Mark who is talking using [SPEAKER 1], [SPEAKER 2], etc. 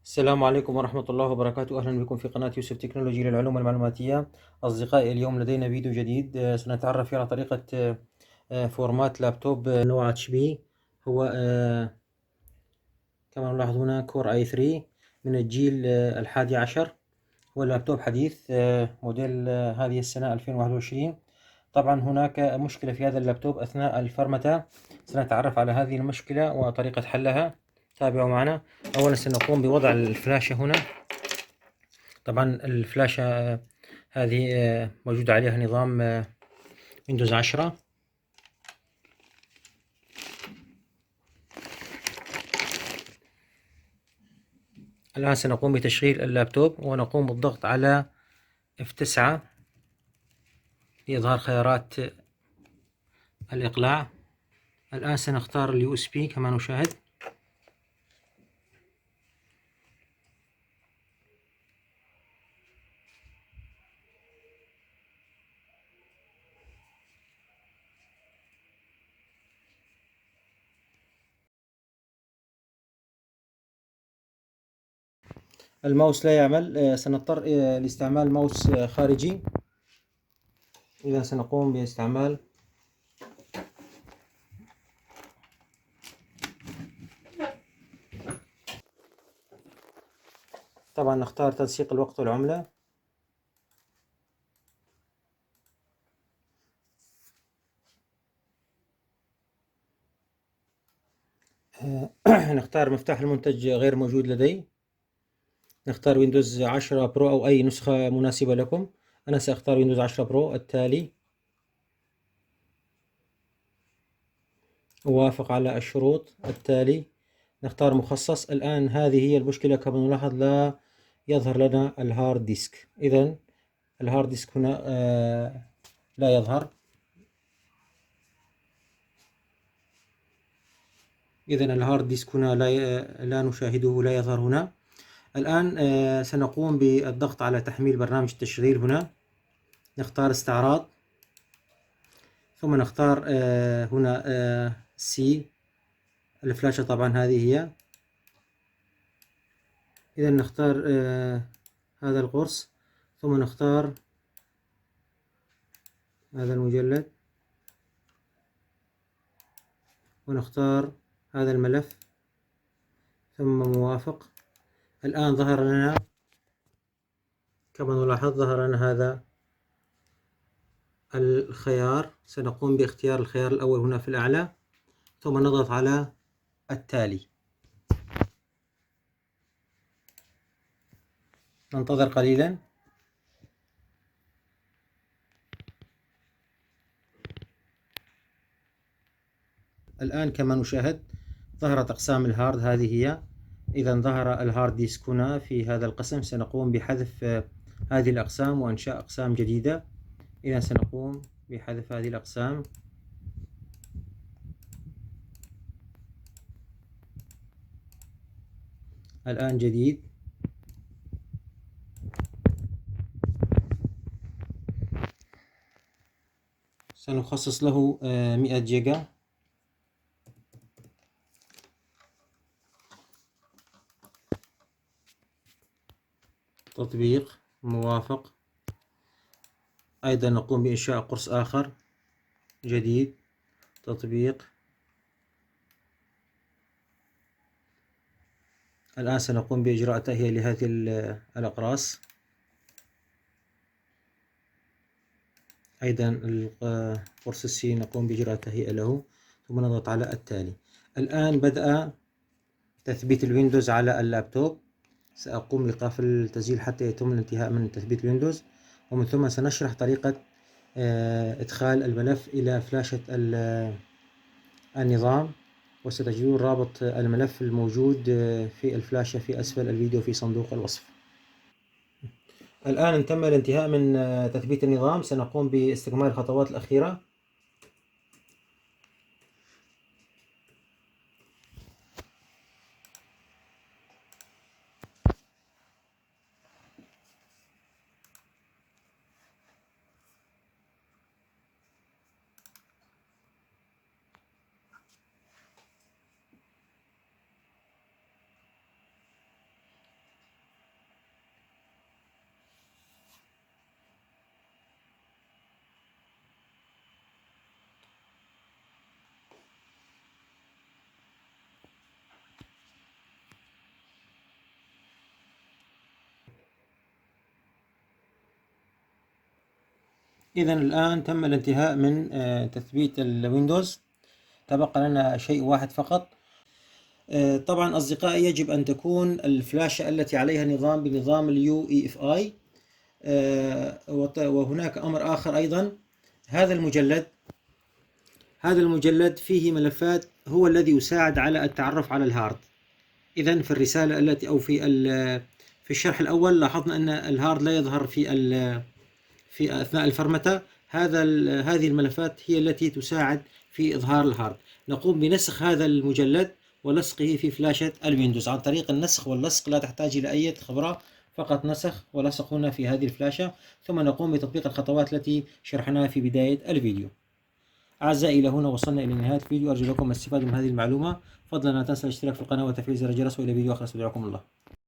[SPEAKER 1] السلام عليكم ورحمة الله وبركاته. أهلا بكم في قناة يوسف تكنولوجي للعلوم المعلوماتية. أصدقائي، اليوم لدينا فيديو جديد. سنتعرف فيه على طريقة فورمات لابتوب نوع اتش بي. هو كما نلاحظ هنا كور اي 3 من الجيل 11. هو لابتوب حديث، موديل هذه السنة 2021. طبعا هناك مشكلة في هذا اللابتوب أثناء الفرمتة. سنتعرف على هذه المشكلة وطريقة حلها. تابعوا معنا. أولا سنقوم بوضع الفلاشة هنا. طبعا الفلاشة هذه موجود عليها نظام ويندوز 10. الآن سنقوم بتشغيل اللابتوب ونقوم بالضغط على F9 لإظهار خيارات الإقلاع. الآن سنختار اليو اس بي كما نشاهد. الماوس لا يعمل، سنضطر لاستعمال ماوس خارجي. إذا سنقوم باستعمال طبعا نختار تنسيق الوقت والعملة. نختار مفتاح المنتج غير موجود لدي. نختار ويندوز 10 برو أو أي نسخة مناسبة لكم. أنا سأختار ويندوز 10 برو. التالي أوافق على الشروط. التالي نختار مخصص. الآن هذه هي المشكلة، كما نلاحظ لا يظهر لنا الهارد ديسك. إذن الهارد ديسك هنا لا يظهر. إذن الهارد ديسك هنا لا نشاهده، لا يظهر هنا. الآن سنقوم بالضغط على تحميل برنامج التشغيل هنا. نختار استعراض، ثم نختار هنا سي. الفلاشة طبعا هذه هي. إذا نختار هذا القرص، ثم نختار هذا المجلد، ونختار هذا الملف، ثم موافق. الآن ظهر لنا كما نلاحظ، ظهر لنا هذا الخيار. سنقوم باختيار الخيار الأول هنا في الأعلى، ثم نضغط على التالي. ننتظر قليلا. الآن كما نشاهد ظهرت أقسام الهارد، هذه هي. إذا ظهر الهارد ديسك هنا في هذا القسم. سنقوم بحذف هذه الأقسام وإنشاء أقسام جديدة. إذا سنقوم بحذف هذه الأقسام. الآن جديد. سنخصص له 100 جيجا. تطبيق، موافق. أيضا نقوم بإنشاء قرص آخر جديد. تطبيق. الآن سنقوم بإجراء تهيئة لهذه الأقراص. أيضا القرص السي نقوم بإجراء تهيئة له، ثم نضغط على التالي. الآن بدأ تثبيت الويندوز على اللابتوب. سأقوم بإيقاف التسجيل حتى يتم الانتهاء من تثبيت الويندوز، ومن ثم سنشرح طريقة إدخال الملف إلى فلاشة النظام. وستجدون رابط الملف الموجود في الفلاشة في أسفل الفيديو في صندوق الوصف. الآن تم الانتهاء من تثبيت النظام. سنقوم باستكمال الخطوات الأخيرة. إذا الآن تم الانتهاء من تثبيت الويندوز، تبقى لنا شيء واحد فقط. طبعا أصدقائي، يجب أن تكون الفلاشة التي عليها نظام بنظام اليو اي اف اي. وهناك أمر آخر أيضا، هذا المجلد فيه ملفات، هو الذي يساعد على التعرف على الهارد. إذا في الرسالة التي أو في الشرح الأول لاحظنا أن الهارد لا يظهر في أثناء الفرمتة. هذه الملفات هي التي تساعد في إظهار الهارد. نقوم بنسخ هذا المجلد ولصقه في فلاشة الويندوز عن طريق النسخ واللصق، لا تحتاج إلى أي خبرة، فقط نسخ ولصق هنا في هذه الفلاشة، ثم نقوم بتطبيق الخطوات التي شرحناها في بداية الفيديو. أعزائي، إلى هنا وصلنا إلى نهاية الفيديو، أرجو لكم الاستفادة من هذه المعلومة. فضلا لا تنسى الاشتراك في القناة وتفعيل زر الجرس، وإلى فيديو آخر استودعكم الله.